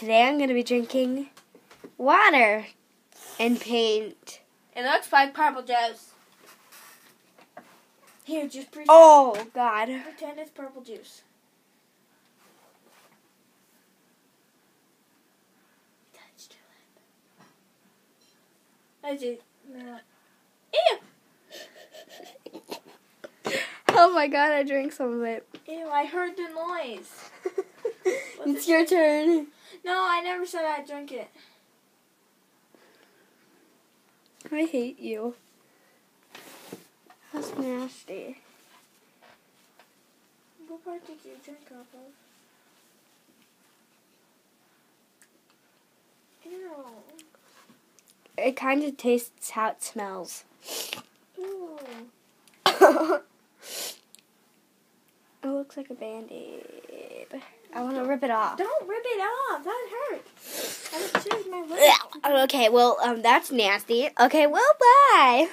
Today I'm going to be drinking water and paint. It looks like purple juice. Here, just pretend. Oh, God. Pretend it's purple juice. Touched your lip. I did not. Ew! Oh, my God, I drank some of it. Ew, I heard the noise. It's your turn. No, I never said I'd drink it. I hate you. That's nasty. What part did you drink off of? Ew. It kind of tastes how it smells. Ew. It looks like a Band-Aid. I want to rip it off. Don't rip it off. That hurts. I would choose my lip. Okay, well, that's nasty. Okay, well, bye.